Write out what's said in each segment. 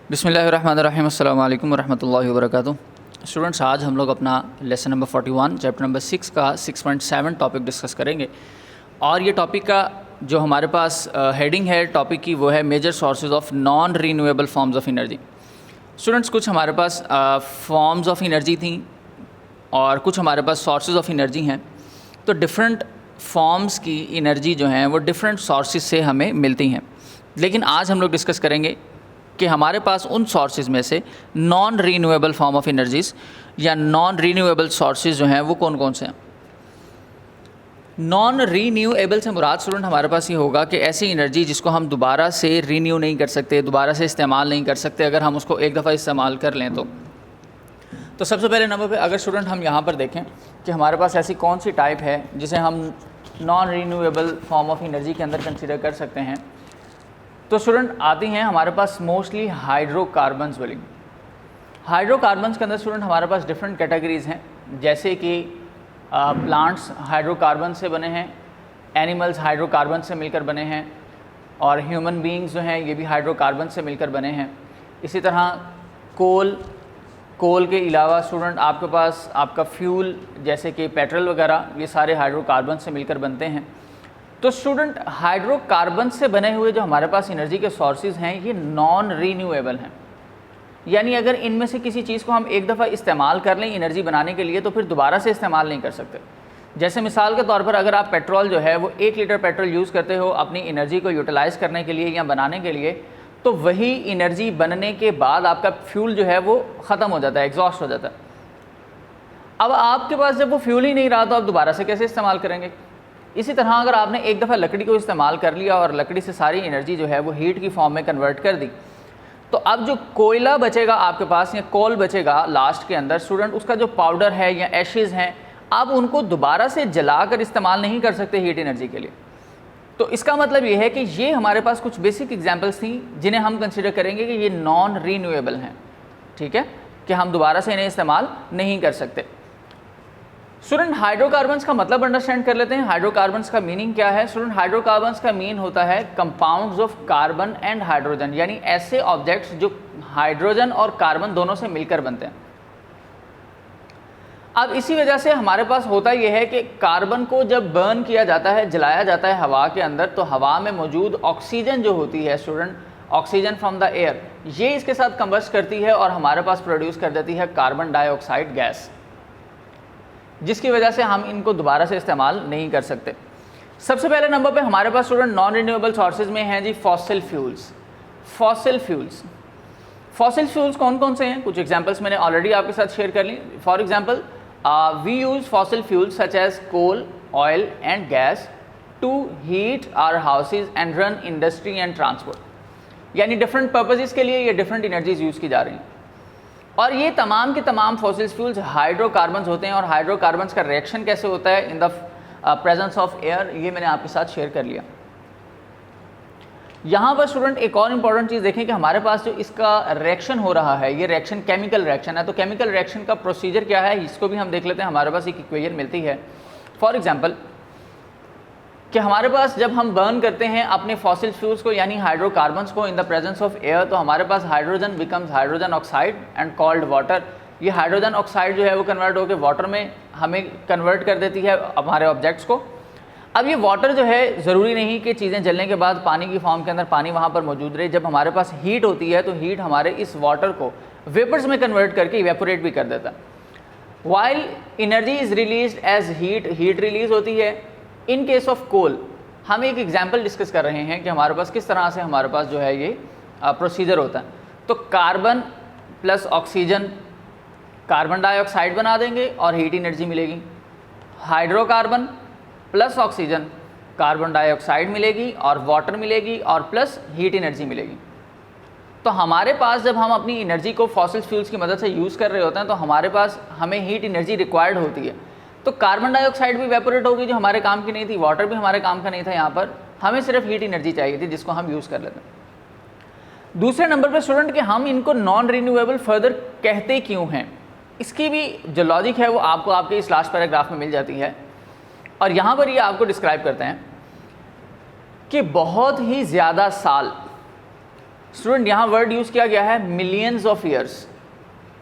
बिस्मिल्लाहिर्रहमानिर्रहीम अस्सलाम वालेकुम वरहमतुल्लाहि वबरकातुहू। स्टूडेंट्स, आज हम लोग अपना लेसन नंबर 41 चैप्टर नंबर 6 का 6.7 टॉपिक डिस्कस करेंगे। और ये टॉपिक का जो हमारे पास हेडिंग है टॉपिक की, वो है major sources of non renewable forms of energy. Students, कुछ हमारे पास फॉर्म्स ऑफ एनर्जी थी और कुछ हमारे पास सोर्सेज ऑफ एनर्जी हैं। तो डिफरेंट फॉर्म्स की एनर्जी जो हैं वो डिफरेंट सोर्सेज से हमें मिलती हैं। लेकिन आज हम लोग डिस्कस करेंगे कि हमारे पास उन सोर्सेज में से non renewable form of energies या नॉन रीन्यूएबल सोर्सेज जो हैं वो कौन कौन से हैं। नॉन रीन्यूएबल से मुराद स्टूडेंट हमारे पास ये होगा कि ऐसी एनर्जी जिसको हम दोबारा से रीन्यू नहीं कर सकते, दोबारा से इस्तेमाल नहीं कर सकते अगर हम उसको एक दफ़ा इस्तेमाल कर लें तो सबसे पहले नंबर पे अगर स्टूडेंट हम यहाँ पर देखें कि हमारे पास ऐसी कौन सी टाइप है जिसे हम non renewable form of energy के अंदर कंसिडर कर सकते हैं, तो स्टूडेंट आती हैं हमारे पास मोस्टली हाइड्रोकार्बन्स वाली। हाइड्रोकार्बन्स के अंदर स्टूडेंट हमारे पास डिफरेंट कैटेगरीज़ हैं, जैसे कि प्लांट्स हाइड्रोकार्बन से बने हैं, एनिमल्स हाइड्रोकार्बन से मिलकर बने हैं, और ह्यूमन बीइंग्स जो हैं ये भी हाइड्रोकार्बन से मिलकर बने हैं। इसी तरह कोल के अलावा स्टूडेंट आपके पास आपका फ्यूल जैसे कि पेट्रोल वगैरह ये सारे हाइड्रोकार्बन से मिलकर बनते हैं। तो स्टूडेंट हाइड्रोकार्बन से बने हुए जो हमारे पास एनर्जी के सोर्सेज हैं ये नॉन रीन्यूएबल हैं, यानी अगर इनमें से किसी चीज़ को हम एक दफ़ा इस्तेमाल कर लें एनर्जी बनाने के लिए तो फिर दोबारा से इस्तेमाल नहीं कर सकते। जैसे मिसाल के तौर पर अगर आप पेट्रोल जो है वो 1 लीटर पेट्रोल यूज़ करते हो अपनी एनर्जी को यूटिलाइज़ करने के लिए या बनाने के लिए, तो वही एनर्जी बनने के बाद आपका फ्यूल जो है वो ख़त्म हो जाता है, एग्जॉस्ट हो जाता है। अब आपके पास जब वो फ्यूल ही नहीं रहा तो आप दोबारा से कैसे इस्तेमाल करेंगे। इसी तरह अगर आपने एक दफ़ा लकड़ी को इस्तेमाल कर लिया और लकड़ी से सारी एनर्जी जो है वो हीट की फॉर्म में कन्वर्ट कर दी, तो अब जो कोयला बचेगा आपके पास या कोल बचेगा लास्ट के अंदर स्टूडेंट, उसका जो पाउडर है या एशेज़ हैं आप उनको दोबारा से जलाकर इस्तेमाल नहीं कर सकते हीट एनर्जी के लिए। तो इसका मतलब ये है कि ये हमारे पास कुछ बेसिक एग्जांपल्स थी जिन्हें हम कंसिडर करेंगे कि ये नॉन रीन्यूएबल हैं, ठीक है, कि हम दोबारा से इन्हें इस्तेमाल नहीं कर सकते। स्टूडेंट, हाइड्रोकार्बन्स का मतलब अंडरस्टैंड कर लेते हैं। हाइड्रोकार्बन्स का मीनिंग क्या है स्टूडेंट? हाइड्रोकार्बन्स का मीन होता है compounds of carbon and hydrogen, यानी ऐसे ऑब्जेक्ट्स जो हाइड्रोजन और कार्बन दोनों से मिलकर बनते हैं। अब इसी वजह से हमारे पास होता यह है कि कार्बन को जब बर्न किया जाता है, जलाया जाता है हवा के अंदर, तो हवा में मौजूद ऑक्सीजन जो होती है student, oxygen from the air, ये इसके साथ कंबस्ट करती है और हमारे पास प्रोड्यूस कर देती है कार्बन डाइऑक्साइड गैस, जिसकी वजह से हम इनको दोबारा से इस्तेमाल नहीं कर सकते। सबसे पहले नंबर पे हमारे पास स्टूडेंट नॉन रिन्यूएबल सोर्सेज में हैं जी फॉसिल फ्यूल्स। फॉसिल फ्यूल्स कौन कौन से हैं? कुछ एग्जांपल्स मैंने ऑलरेडी आपके साथ शेयर कर ली। For example we use fossil fuels such as coal, oil and gas to heat our houses and run industry and transport, यानी डिफरेंट पर्पजेज़ के लिए ये डिफरेंट एनर्जीज यूज़ की जा रही हैं। और ये तमाम के तमाम फॉसिल फ्यूल्स हाइड्रोकार्बन्स होते हैं। और हाइड्रोकार्बन्स का रिएक्शन कैसे होता है इन द प्रेजेंस ऑफ एयर, ये मैंने आपके साथ शेयर कर लिया। यहाँ पर स्टूडेंट एक और इम्पॉर्टेंट चीज़ देखें कि हमारे पास जो इसका रिएक्शन हो रहा है ये रिएक्शन केमिकल रिएक्शन है। तो केमिकल रिएक्शन का प्रोसीजर क्या है इसको भी हम देख लेते हैं। हमारे पास एक इक्वेशन मिलती है फॉर एग्जाम्पल कि हमारे पास जब हम बर्न करते हैं अपने फॉसिल फ्यूल्स को यानी हाइड्रोकार्बन्स को in the presence of air, तो हमारे पास hydrogen becomes hydrogen oxide and called water. ये हाइड्रोजन ऑक्साइड जो है वो कन्वर्ट होकर वाटर में हमें कन्वर्ट कर देती है हमारे ऑब्जेक्ट्स को। अब ये वाटर जो है ज़रूरी नहीं कि चीज़ें जलने के बाद पानी की फॉर्म के अंदर पानी वहाँ पर मौजूद रहे। जब हमारे पास हीट होती है तो हीट हमारे इस वाटर को वेपर्स में कन्वर्ट करके इवेपोरेट भी कर देता है। While energy is release as heat release होती है। इन केस ऑफ कोल हम एक एग्जाम्पल डिस्कस कर रहे हैं कि हमारे पास किस तरह से हमारे पास जो है ये प्रोसीजर होता है। तो carbon plus oxygen carbon dioxide बना देंगे और हीट एनर्जी मिलेगी। Hydrocarbon plus oxygen carbon dioxide मिलेगी और वाटर मिलेगी और प्लस हीट एनर्जी मिलेगी। तो हमारे पास जब हम अपनी एनर्जी को फॉसिल फ्यूल्स की मदद से यूज़ कर रहे होते हैं तो हमारे पास हमें हीट एनर्जी रिक्वायर्ड होती है। तो कार्बन डाइऑक्साइड भी वेपोरेट होगी जो हमारे काम की नहीं थी, वाटर भी हमारे काम का नहीं था। यहाँ पर हमें सिर्फ हीट एनर्जी चाहिए थी जिसको हम यूज़ कर लेते हैं। दूसरे नंबर पर स्टूडेंट कि हम इनको नॉन रिन्यूएबल फर्दर कहते क्यों हैं, इसकी भी जो लॉजिक है वो आपको आपके इस लास्ट पैराग्राफ में मिल जाती है। और यहाँ पर ये आपको डिस्क्राइब करते हैं कि बहुत ही ज़्यादा साल स्टूडेंट यहाँ वर्ड यूज़ किया गया है millions of years,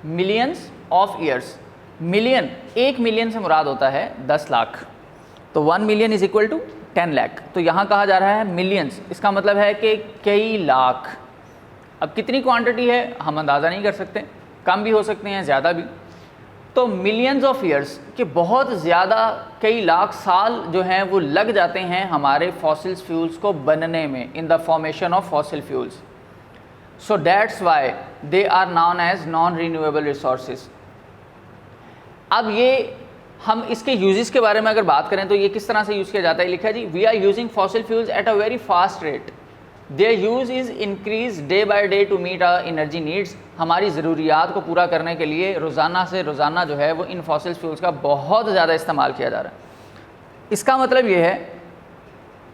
millions of years. Million, 1 million से मुराद होता है 10 लाख, तो 1 million is equal to 10 lakh. तो यहाँ कहा जा रहा है मिलियंस, इसका मतलब है कि कई लाख। अब कितनी क्वांटिटी है हम अंदाज़ा नहीं कर सकते, कम भी हो सकते हैं, ज़्यादा भी। तो मिलियंस ऑफ ईयर्स के बहुत ज़्यादा, कई लाख साल जो हैं वो लग जाते हैं हमारे फॉसिल फ्यूल्स को बनने में, in the formation of fossil fuels. So that's why they are non as non renewable resources. अब ये हम इसके यूजेस के बारे में अगर बात करें तो ये किस तरह से यूज़ किया जाता है, लिखा जी we are using fossil fuels at a very fast rate, their use is increase day by day to meet our energy needs. हमारी ज़रूरियात को पूरा करने के लिए रोज़ाना से रोज़ाना जो है वो इन फॉसिल फ्यूल्स का बहुत ज़्यादा इस्तेमाल किया जा रहा है। इसका मतलब ये है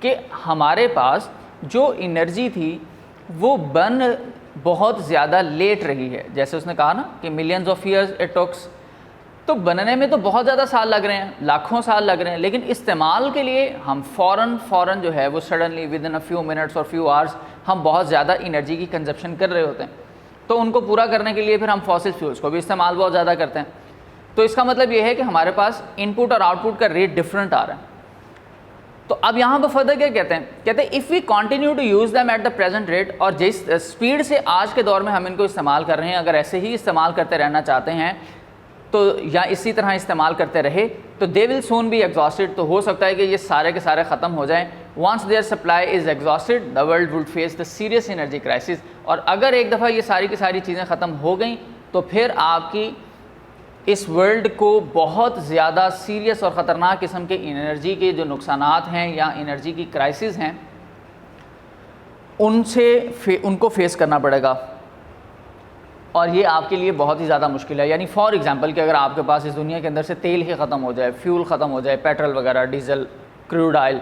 कि हमारे पास जो एनर्जी थी वो बन बहुत ज़्यादा लेट रही है। जैसे उसने कहा ना कि millions of years it takes, तो बनने में तो बहुत ज़्यादा साल लग रहे हैं, लाखों साल लग रहे हैं, लेकिन इस्तेमाल के लिए हम फ़ौरन जो है वो suddenly with in a few minutes और फ्यू आवर्स हम बहुत ज़्यादा एनर्जी की कंजप्शन कर रहे होते हैं। तो उनको पूरा करने के लिए फिर हम फॉसिल फ्यूल्स को भी इस्तेमाल बहुत ज़्यादा करते हैं। तो इसका मतलब ये है कि हमारे पास इनपुट और आउटपुट का रेट डिफरेंट आ रहा है। तो अब यहाँ पर फर्दर क्या कहते हैं, कहते हैं if we continue to use them at the present rate, और जिस स्पीड से आज के दौर में हम इनको इस्तेमाल कर रहे हैं, अगर ऐसे ही इस्तेमाल करते रहना चाहते हैं तो या इसी तरह इस्तेमाल करते रहे तो they will soon be exhausted. तो हो सकता है कि ये सारे के सारे ख़त्म हो जाएं। Once their supply is exhausted the world would face the serious energy crisis. और अगर एक दफ़ा ये सारी की सारी चीज़ें ख़त्म हो गई तो फिर आपकी इस वर्ल्ड को बहुत ज़्यादा सीरियस और ख़तरनाक किस्म के एनर्जी के जो नुकसानात हैं या एनर्जी की क्राइसिस हैं उनको फेस करना पड़ेगा, और ये आपके लिए बहुत ही ज़्यादा मुश्किल है। यानी फॉर एग्ज़ाम्पल कि अगर आपके पास इस दुनिया के अंदर से तेल ही ख़त्म हो जाए, फ्यूल ख़त्म हो जाए, पेट्रोल वगैरह, डीजल, क्रूड ऑयल,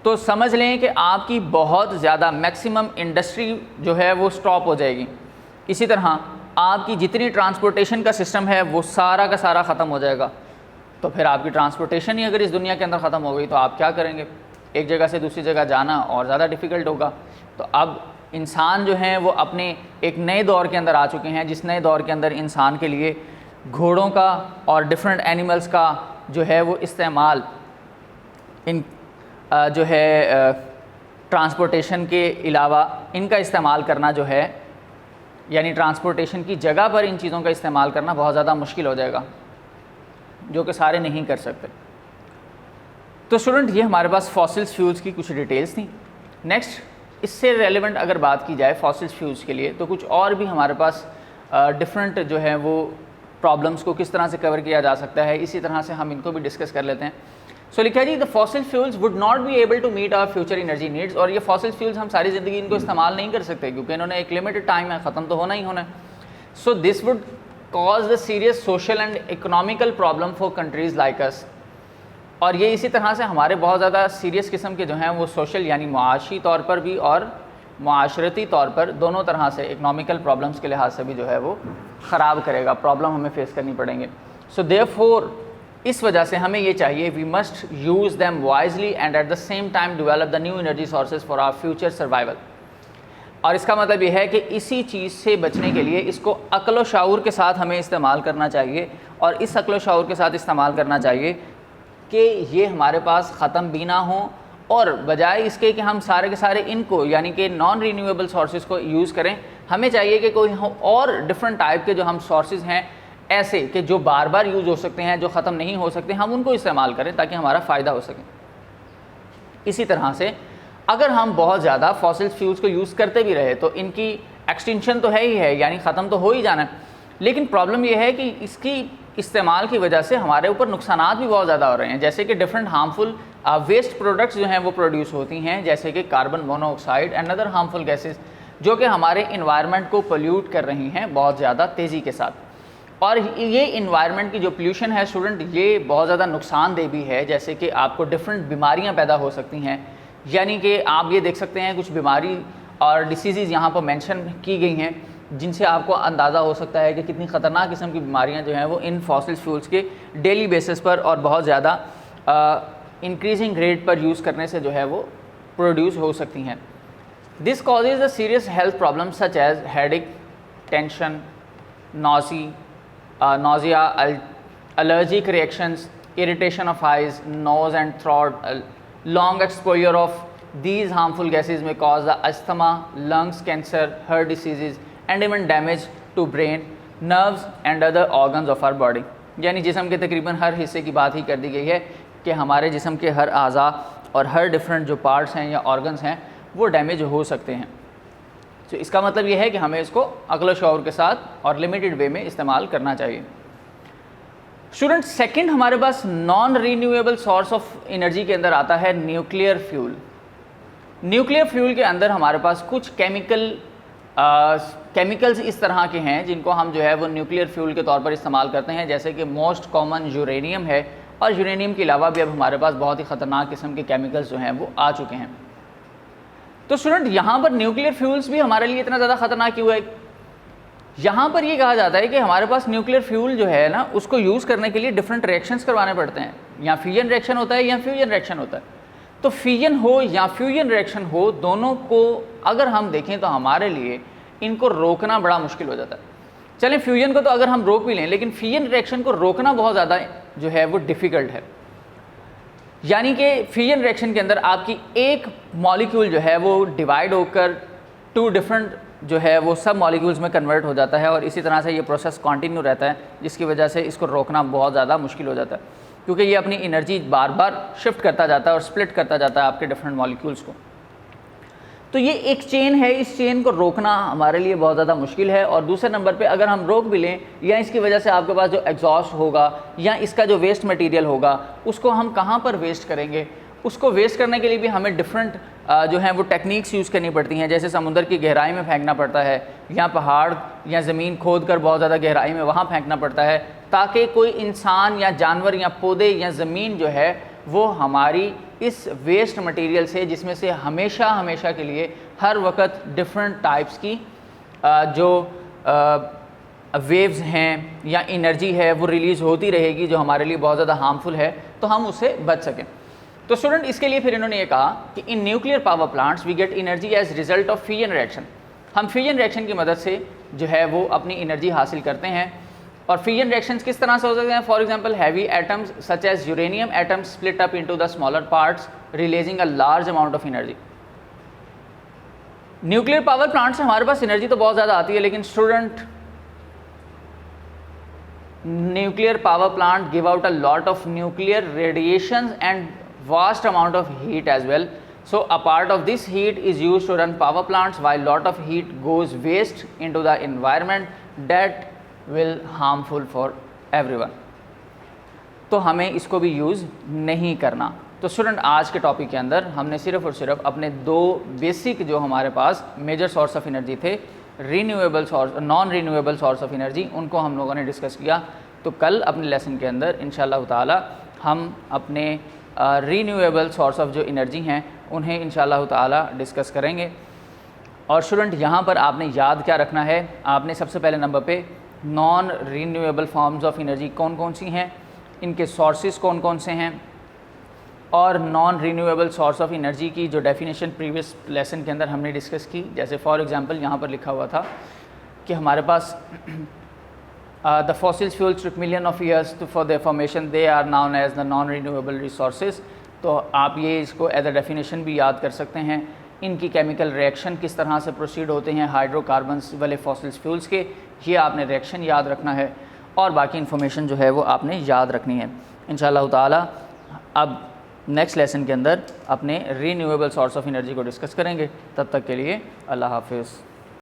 तो समझ लें कि आपकी बहुत ज़्यादा मैक्सिमम इंडस्ट्री जो है वो स्टॉप हो जाएगी। इसी तरह आपकी जितनी ट्रांसपोर्टेशन का सिस्टम है वो सारा का सारा ख़त्म हो जाएगा। तो फिर आपकी ट्रांसपोर्टेशन ही अगर इस दुनिया के अंदर ख़त्म हो गई तो आप क्या करेंगे, एक जगह से दूसरी जगह जाना और ज़्यादा डिफ़िकल्ट होगा। तो अब इंसान जो हैं वो अपने एक नए दौर के अंदर आ चुके हैं, जिस नए दौर के अंदर इंसान के लिए घोड़ों का और डिफरेंट एनिमल्स का जो है वो इस्तेमाल इन जो है ट्रांसपोर्टेशन के अलावा इनका इस्तेमाल करना जो है, यानी ट्रांसपोर्टेशन की जगह पर इन चीज़ों का इस्तेमाल करना बहुत ज़्यादा मुश्किल हो जाएगा, जो कि सारे नहीं कर सकते। तो स्टूडेंट ये हमारे पास फॉसिल फ्यूल्स की कुछ डिटेल्स थी। नेक्स्ट इससे रेलेवेंट अगर बात की जाए फॉसिल फ्यूल्स के लिए तो कुछ और भी हमारे पास डिफरेंट जो है वो प्रॉब्लम्स को किस तरह से कवर किया जा सकता है, इसी तरह से हम इनको भी डिस्कस कर लेते हैं। सो लिखा जी the fossil fuels would not be able to meet our future energy needs. और ये फॉसिल फ्यूल्स हम सारी ज़िंदगी इनको इस्तेमाल नहीं कर सकते क्योंकि इन्होंने एक लिमिटेड टाइम है, ख़त्म तो होना ही होना है। So this would cause the serious social and economical problem for countries like us. और ये इसी तरह से हमारे बहुत ज़्यादा सीरियस किस्म के जो हैं वो सोशल यानी मुआशी तौर पर भी और माशरती तौर पर दोनों तरह से इकनॉमिकल प्रॉब्लम्स के लिहाज से भी जो है वो ख़राब करेगा, प्रॉब्लम हमें फेस करनी पड़ेंगे। सो देयरफॉर इस वजह से हमें ये चाहिए we must use them wisely and at the same time develop the new energy sources for our future survival. और इसका मतलब ये है कि इसी चीज़ से बचने के लिए इसको अक्ल व शऊर के साथ हमें इस्तेमाल करना चाहिए, और इस अक्ल व शऊर के साथ इस्तेमाल करना चाहिए कि ये हमारे पास ख़त्म भी ना हो, और बजाय इसके कि हम सारे के सारे इनको यानी कि नॉन रीन्यूएबल सोर्सेज को यूज़ करें, हमें चाहिए कि कोई और डिफरेंट टाइप के जो हम सोर्सेज हैं ऐसे कि जो बार बार यूज़ हो सकते हैं, जो ख़त्म नहीं हो सकते, हम उनको इस्तेमाल करें ताकि हमारा फ़ायदा हो सके। इसी तरह से अगर हम बहुत ज़्यादा फॉसिल फ्यूल्स को यूज़ करते भी रहे तो इनकी एक्सटिंक्शन तो है ही है, यानी ख़त्म तो हो ही जाना है, लेकिन प्रॉब्लम यह है कि इसकी इस्तेमाल की वजह से हमारे ऊपर नुकसानात भी बहुत ज़्यादा हो रहे हैं। जैसे कि डिफरेंट हार्मफुल वेस्ट प्रोडक्ट्स जो हैं वो प्रोड्यूस होती हैं, जैसे कि carbon monoxide and other harmful gases, जो कि हमारे इन्वायरमेंट को पोल्यूट कर रही हैं बहुत ज़्यादा तेज़ी के साथ। और ये इन्वायरमेंट की जो पोल्यूशन है स्टूडेंट, ये बहुत ज़्यादा नुकसानदेह भी है। जैसे कि आपको डिफरेंट बीमारियाँ पैदा हो सकती हैं, यानी कि आप ये देख सकते हैं कुछ बीमारी और डिसीज़ यहाँ पर मेंशन की गई हैं जिनसे आपको अंदाज़ा हो सकता है कि कितनी ख़तरनाक किस्म की बीमारियाँ जो हैं वो इन फॉसिल फ्यूल्स के डेली बेसिस पर और बहुत ज़्यादा इंक्रीजिंग रेट पर यूज़ करने से जो है वो प्रोड्यूस हो सकती हैं। This causes the serious health problems such as headache, tension, nausea, allergic reactions, irritation of eyes, nose and throat. Long exposure of these harmful gases may cause the asthma, lungs cancer, heart diseases and even damage to brain, nerves and other organs of our body. यानी जिस्म के तकरीबन हर हिस्से की बात ही कर दी गई है कि हमारे जिस्म के हर आज़ा और हर डिफरेंट जो पार्ट्स हैं या ऑर्गन्स हैं वो डैमेज हो सकते हैं। तो इसका मतलब ये है कि हमें इसको अक्ल शऊर के साथ और लिमिटेड वे में इस्तेमाल करना चाहिए। स्टूडेंट, सेकंड हमारे पास non renewable source of energy के अंदर आता है न्यूक्लियर फ्यूल। न्यूक्लियर फ्यूल के अंदर हमारे पास कुछ केमिकल्स इस तरह के हैं जिनको हम जो है वो न्यूक्लियर फ्यूल के तौर पर इस्तेमाल करते हैं, जैसे कि मोस्ट कॉमन यूरेनियम है, और यूरेनियम के अलावा भी अब हमारे पास बहुत ही ख़तरनाक किस्म के केमिकल्स जो हैं वो आ चुके हैं। तो स्टूडेंट, यहाँ पर न्यूक्लियर फ्यूल्स भी हमारे लिए इतना ज़्यादा ख़तरनाक क्यों है? यहाँ पर ये कहा जाता है कि हमारे पास न्यूक्लियर फ्यूल जो है ना, उसको यूज़ करने के लिए डिफरेंट रिएक्शंस करवाने पड़ते हैं। या फिजन रिएक्शन होता है या फ्यूजन रिएक्शन होता है। तो फिजन हो या फ्यूजन रिएक्शन हो, दोनों को अगर हम देखें तो हमारे लिए इनको रोकना बड़ा मुश्किल हो जाता है। चलें, फ्यूजन को तो अगर हम रोक भी लें, लेकिन फिजन रिएक्शन को रोकना बहुत ज़्यादा जो है वो डिफ़िकल्ट है। यानी कि फिजन रिएक्शन के अंदर आपकी एक मॉलिक्यूल जो है वो डिवाइड होकर टू डिफरेंट जो है वो सब मॉलिक्यूल्स में कन्वर्ट हो जाता है, और इसी तरह से ये प्रोसेस कंटिन्यू रहता है, जिसकी वजह से इसको रोकना बहुत ज़्यादा मुश्किल हो जाता है, क्योंकि ये अपनी एनर्जी बार बार शिफ्ट करता जाता है और स्प्लिट करता जाता है आपके डिफरेंट मॉलिक्यूल्स को। तो ये एक चेन है, इस चेन को रोकना हमारे लिए बहुत ज़्यादा मुश्किल है। और दूसरे नंबर पे अगर हम रोक भी लें, या इसकी वजह से आपके पास जो एग्जॉस्ट होगा या इसका जो वेस्ट मटेरियल होगा उसको हम कहाँ पर वेस्ट करेंगे, उसको वेस्ट करने के लिए भी हमें डिफरेंट जो हैं वो टेक्निक्स यूज़ करनी पड़ती हैं। जैसे समुद्र की गहराई में फेंकना पड़ता है, या पहाड़ या ज़मीन खोद कर बहुत ज़्यादा गहराई में वहाँ फेंकना पड़ता है, ताकि कोई इंसान या जानवर या पौधे या ज़मीन जो है वो हमारी इस वेस्ट मटेरियल से, जिसमें से हमेशा के लिए हर वक्त डिफरेंट टाइप्स की जो वेव्स हैं या एनर्जी है वो रिलीज़ होती रहेगी, जो हमारे लिए बहुत ज़्यादा हार्मफुल है, तो हम उससे बच सकें। तो स्टूडेंट, इसके लिए फिर इन्होंने ये कहा कि in nuclear power plants we get energy as result of fission reaction. हम फिजन रिएक्शन की मदद से जो है वो अपनी एनर्जी हासिल करते हैं। और फिजन रिएक्शंस किस तरह से हो सकते हैं? For example, heavy atoms such as uranium atoms split up into the smaller parts releasing a large amount of energy. Nuclear power plant से हमारे पास एनर्जी तो बहुत ज़्यादा आती है, लेकिन student, nuclear power plant give out a lot of nuclear radiation and vast amount of heat as well. So a part of this heat is used to run power plants, while lot of heat goes waste into the environment that will harmful for everyone. तो हमें इसको भी use नहीं करना। तो student, आज के topic के अंदर हमने सिर्फ और सिर्फ अपने दो बेसिक जो हमारे पास मेजर सोर्स ऑफ एनर्जी थे, renewable source, non renewable source of energy, उनको हम लोगों ने डिस्कस किया। तो कल अपने लेसन के अंदर इंशाअल्लाह ताला हम अपने रीन्यूएबल सोर्स ऑफ जो एनर्जी हैं उन्हें इंशाअल्लाह ताला डिस्कस करेंगे। और स्टूडेंट, यहाँ पर आपने याद क्या रखना है? आपने सबसे पहले नंबर पे non renewable forms of energy कौन कौन सी हैं, इनके सोर्सेज कौन कौन से हैं, और non renewable source of energy की जो डेफिनेशन प्रीवियस लेसन के अंदर हमने डिस्कस की। जैसे फॉर एग्जांपल यहाँ पर लिखा हुआ था कि हमारे पास the fossil fuels took million of years for their formation, they are known as the non renewable resources। तो आप ये इसको एज अ डेफिनेशन भी याद कर सकते हैं। इनकी केमिकल रिएक्शन किस तरह से प्रोसीड होते हैं हाइड्रोकार्बन्स वाले फॉसिल फ्यूल्स के, ये आपने रिएक्शन याद रखना है, और बाकी इन्फॉर्मेशन जो है वो आपने याद रखनी है इंशाअल्लाह ताला। अब नेक्स्ट लेसन के अंदर अपने रीन्यूएबल सोर्स ऑफ एनर्जी को डिस्कस करेंगे। तब तक के लिए अल्लाह हाफिज़।